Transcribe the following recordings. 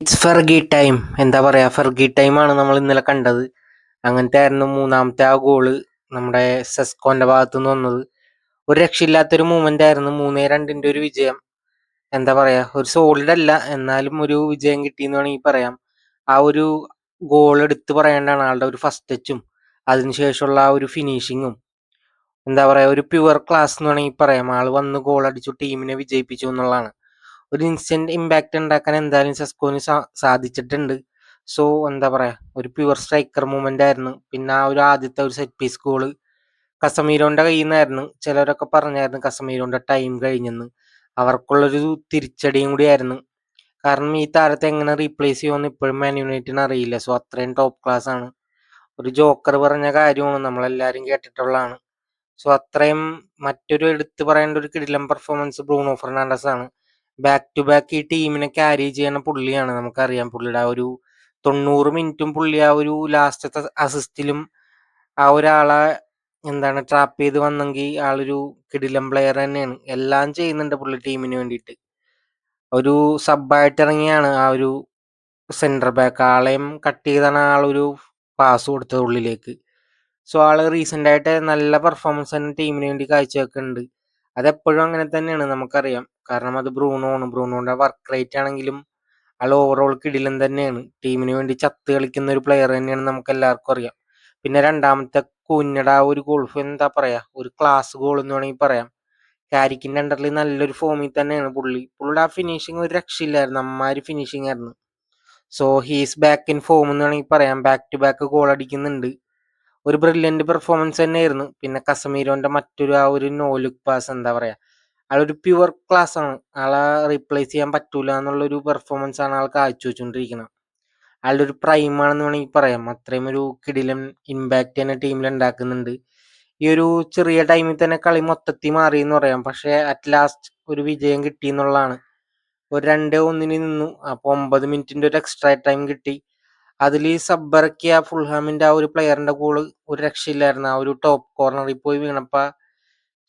It's Fergie time. എന്താ പറയാ, Fergie ടൈമാണ് നമ്മൾ ഇന്നലെ കണ്ടത്. അങ്ങനത്തെ ആയിരുന്നു മൂന്നാമത്തെ ആ ഗോള് നമ്മുടെ സെസ്കോന്റെ ഭാഗത്തു നിന്ന് വന്നത്. ഒരു രക്ഷയില്ലാത്തൊരു മൂവ്മെന്റ് ആയിരുന്നു. 3-2 ഒരു വിജയം. എന്താ പറയാ, ഒരു സോളിഡ് അല്ല, എന്നാലും ഒരു വിജയം കിട്ടിയെന്ന് വേണമെങ്കിൽ പറയാം. ആ ഒരു ഗോൾ എടുത്ത് പറയേണ്ടതാണ്. ആളുടെ ഒരു ഫസ്റ്റ് ടച്ചും അതിനുശേഷമുള്ള ആ ഒരു ഫിനിഷിങ്ങും, എന്താ പറയാ, ഒരു പ്യുവർ ക്ലാസ് എന്ന് വേണമെങ്കിൽ പറയാം. ആള് വന്ന് ഗോൾ അടിച്ചു, ടീമിനെ വിജയിപ്പിച്ചു എന്നുള്ളതാണ്. ഒരു ഇൻസ്റ്റന്റ് ഇമ്പാക്ട് ഉണ്ടാക്കാൻ എന്തായാലും സെസ്കോന് സാധിച്ചിട്ടുണ്ട്. സോ എന്താ പറയാ, ഒരു പ്യുവർ സ്ട്രൈക്കർ മൂവ്മെന്റ് ആയിരുന്നു. പിന്നെ ആ ഒരു ആദ്യത്തെ ഒരു സെറ്റ് പീസ് ഗോള് കസമീരോന്റെ കയ്യിൽ നിന്നായിരുന്നു. ചിലരൊക്കെ പറഞ്ഞായിരുന്നു കസമീരോന്റെ ടൈം കഴിഞ്ഞെന്ന്. അവർക്കുള്ളൊരു തിരിച്ചടിയും കൂടിയായിരുന്നു. കാരണം ഈ താരത്തെ എങ്ങനെ റീപ്ലേസ് ചെയ്യുമെന്ന് ഇപ്പോഴും മാൻ യുണൈറ്റഡിന് അറിയില്ല. സോ അത്രയും ടോപ്പ് ക്ലാസ് ആണ്. ഒരു ജോക്കർ പറഞ്ഞ കാര്യമാണ്, നമ്മളെല്ലാരും കേട്ടിട്ടുള്ളതാണ്. സോ അത്രയും മറ്റൊരു എടുത്തു പറയേണ്ട ഒരു കിടിലൻ പെർഫോമൻസ് ബ്രൂണോ ഫെർണാണ്ടസ് ആണ്. ബാക്ക് ടു ബാക്ക് ഈ ടീമിനെ ക്യാരി ചെയ്യുന്ന പുള്ളിയാണ്. നമുക്കറിയാം പുള്ളിയുടെ ആ ഒരു 90 മിനിറ്റും പുള്ളി ആ ഒരു ലാസ്റ്റത്തെ അസിസ്റ്റിലും ആ ഒരാളെ എന്താണ് ട്രാപ്പ് ചെയ്ത് വന്നെങ്കിൽ ആളൊരു കിടിലൻ പ്ലെയർ തന്നെയാണ്. എല്ലാം ചെയ്യുന്നുണ്ട് പുള്ളി ടീമിന് വേണ്ടിയിട്ട്. ഒരു സബ്ബായിട്ട് ഇറങ്ങിയാണ് ആ ഒരു സെന്റർ ബാക്ക് ആളെയും കട്ട് ചെയ്താണ് ആളൊരു പാസ് കൊടുത്തത് ഉള്ളിലേക്ക്. സോ ആള് റീസെന്റ് ആയിട്ട് നല്ല പെർഫോമൻസ് തന്നെ ടീമിന് വേണ്ടി കാഴ്ചവെക്കുന്നുണ്ട്. അതെപ്പോഴും അങ്ങനെ തന്നെയാണ്, നമുക്കറിയാം. കാരണം അത് ബ്രൂണോ ആണ്. ബ്രൂണോന്റെ വർക്ക് റേറ്റ് ആണെങ്കിലും ആൾ ഓവറോൾ കിടിലൻ തന്നെയാണ്. ടീമിന് വേണ്ടി ചത്ത് കളിക്കുന്ന ഒരു പ്ലെയർ തന്നെയാണ്, നമുക്ക് എല്ലാവർക്കും അറിയാം. പിന്നെ രണ്ടാമത്തെ കുഞ്ഞട ആ ഒരു ഗോൾ, എന്താ പറയാ, ഒരു ക്ലാസ് ഗോൾ എന്ന് വേണമെങ്കിൽ പറയാം. കാരിക്കിന്റെ അണ്ടറിൽ നല്ലൊരു ഫോമിൽ തന്നെയാണ് പുള്ളി. പുള്ളിയുടെ ആ ഫിനിഷിങ് ഒരു രക്ഷയില്ലായിരുന്നു. അമ്മാരി ഫിനിഷിങ് ആയിരുന്നു. So he's back in form എന്ന് വേണമെങ്കിൽ പറയാം. ബാക്ക് ടു ബാക്ക് ഗോൾ അടിക്കുന്നുണ്ട്. ഒരു ബ്രില്യന്റ് പെർഫോമൻസ് തന്നെയായിരുന്നു. പിന്നെ കസമീരോന്റെ മറ്റൊരു ആ ഒരു നോ ലുക്ക് പാസ്, എന്താ പറയാ, ആളൊരു പ്യുവർ ക്ലാസ് ആണ്. ആളെ റീപ്ലേസ് ചെയ്യാൻ പറ്റൂല എന്നുള്ളൊരു പെർഫോമൻസ് ആണ് ആൾ കാഴ്ചവെച്ചുകൊണ്ടിരിക്കുന്നത്. ആളുടെ ഒരു പ്രൈം ആണെന്ന് വേണമെങ്കിൽ പറയാം. അത്രയും ഒരു കിടിലൻ ഇമ്പാക്ട് തന്നെ ടീമിൽ ഉണ്ടാക്കുന്നുണ്ട്. ഈ ഒരു ചെറിയ ടൈമിൽ തന്നെ കളി മൊത്തത്തിൽ മാറി എന്ന് പറയാം. പക്ഷെ അറ്റ് ലാസ്റ്റ് ഒരു വിജയം കിട്ടി എന്നുള്ളതാണ്. ഒരു 2-1 നിന്നു. അപ്പൊ 9 മിനിറ്റിന്റെ ഒരു എക്സ്ട്രാ ടൈം കിട്ടി. അതിൽ ഈ സബ്ബറക്കിയ ഫുൾഹാമിന്റെ ആ ഒരു പ്ലെയറിന്റെ ഗോള് ഒരു രക്ഷയില്ലായിരുന്നു. ആ ഒരു ടോപ്പ് കോർണറിൽ പോയി വീണപ്പോ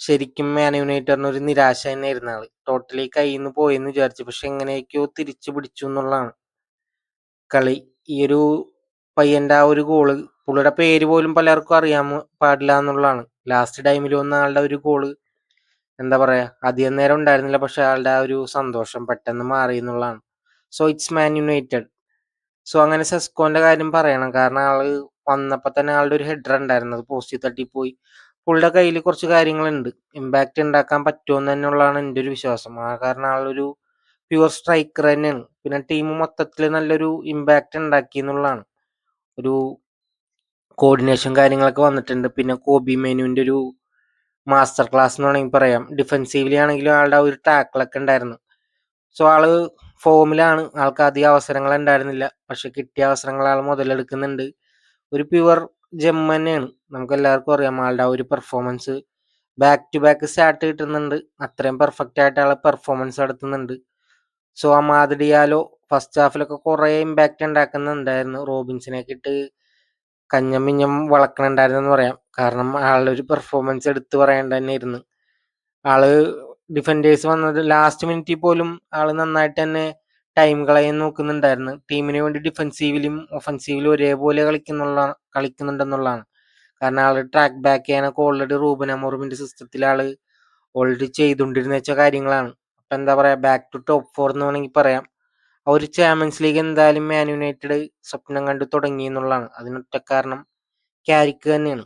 ശരിക്കും മാൻ യുണൈറ്റഡിന് ഒരു നിരാശ തന്നെയായിരുന്നു. ആള് ടോട്ടലി കയ്യിൽ നിന്ന് പോയെന്ന് വിചാരിച്ചു. പക്ഷെ എങ്ങനെയൊക്കെയോ തിരിച്ചു പിടിച്ചു എന്നുള്ളതാണ് കളി. ഈ ഒരു പയ്യന്റെ ആ ഒരു ഗോള്, പുള്ളിയുടെ പേര് പോലും പലർക്കും അറിയാൻ പാടില്ല എന്നുള്ളതാണ്. ലാസ്റ്റ് ടൈമിൽ വന്ന ആളുടെ ഒരു ഗോള്, എന്താ പറയാ, അധികം നേരം ഉണ്ടായിരുന്നില്ല. പക്ഷെ ആളുടെ ആ ഒരു സന്തോഷം പെട്ടെന്ന് മാറി എന്നുള്ളതാണ്. So it's Man United. So അങ്ങനെ സെസ്കോന്റെ കാര്യം പറയണം. കാരണം ആള് വന്നപ്പോ തന്നെ ആളുടെ ഒരു ഹെഡർ ഉണ്ടായിരുന്നു, അത് പോസ്റ്റിൽ തട്ടിപ്പോയി. പുള്ളിയുടെ കയ്യിൽ കുറച്ച് കാര്യങ്ങളുണ്ട്. ഇമ്പാക്ട് ഉണ്ടാക്കാൻ പറ്റുമെന്ന് തന്നെയുള്ളതാണ് എൻ്റെ ഒരു വിശ്വാസം. ആ കാരണം ആളൊരു പ്യുവർ സ്ട്രൈക്കർ തന്നെയാണ്. പിന്നെ ടീം മൊത്തത്തിൽ നല്ലൊരു ഇമ്പാക്ട് ഉണ്ടാക്കി എന്നുള്ളതാണ്. ഒരു കോർഡിനേഷൻ കാര്യങ്ങളൊക്കെ വന്നിട്ടുണ്ട്. പിന്നെ കോബി മേനുവിന്റെ ഒരു മാസ്റ്റർ ക്ലാസ് എന്ന് വേണമെങ്കിൽ പറയാം. ഡിഫെൻസീവ്ലി ആണെങ്കിലും ആളുടെ ആ ഒരു ടാക്കിളൊക്കെ ഉണ്ടായിരുന്നു. സോ ആള് ഫോമിലാണ്. ആൾക്ക് അധികം അവസരങ്ങൾ ഉണ്ടായിരുന്നില്ല. പക്ഷെ കിട്ടിയ അവസരങ്ങൾ ആൾ മുതലെടുക്കുന്നുണ്ട്. ഒരു പ്യുവർ ജെം തന്നെയാണ്. നമുക്ക് എല്ലാവർക്കും അറിയാം ആളുടെ ആ ഒരു performance. Back to back start കിട്ടുന്നുണ്ട്. അത്രയും പെർഫെക്റ്റ് ആയിട്ട് ആളെ പെർഫോമൻസ് നടത്തുന്നുണ്ട്. സോ അമാദ് ഡിയാലോ ഫസ്റ്റ് ഹാഫിലൊക്കെ കുറെ ഇമ്പാക്ട് ഉണ്ടാക്കുന്നുണ്ടായിരുന്നു. റോബിൻസിനെയൊക്കെ ഇട്ട് കഞ്ഞം മിഞ്ഞം വളക്കണുണ്ടായിരുന്നെന്ന് പറയാം. കാരണം ആളുടെ ഒരു പെർഫോമൻസ് എടുത്ത് പറയേണ്ട തന്നെയായിരുന്നു. ആള് ഡിഫൻഡേഴ്സ് വന്നത് ലാസ്റ്റ് മിനിറ്റിൽ പോലും ആള് നന്നായിട്ട് തന്നെ ടൈം കളയാൻ നോക്കുന്നുണ്ടായിരുന്നു. ടീമിന് വേണ്ടി ഡിഫൻസീവിലും ഒഫൻസീവിലും ഒരേപോലെ കളിക്കുന്നുണ്ടെന്നുള്ളതാണ്. കാരണം ആള് ട്രാക്ക് ബാക്ക് ചെയ്യാനൊക്കെ ഓൾറെഡി റൂബൻ അമോറിമിന്റെ സിസ്റ്റത്തിൽ ആള് ഓൾറെഡി ചെയ്തുകൊണ്ടിരുന്ന വെച്ച കാര്യങ്ങളാണ്. അപ്പൊ എന്താ പറയാ, ബാക്ക് ടു ടോപ്പ് 4 എന്ന് വേണമെങ്കിൽ പറയാം. ആ ഒരു ചാമ്പ്യൻസ് ലീഗ് എന്തായാലും മാൻ യുണൈറ്റഡ് സ്വപ്നം കണ്ടു തുടങ്ങി എന്നുള്ളതാണ്. അതിനൊറ്റ കാരണം ക്യാരിക്ക് തന്നെയാണ്.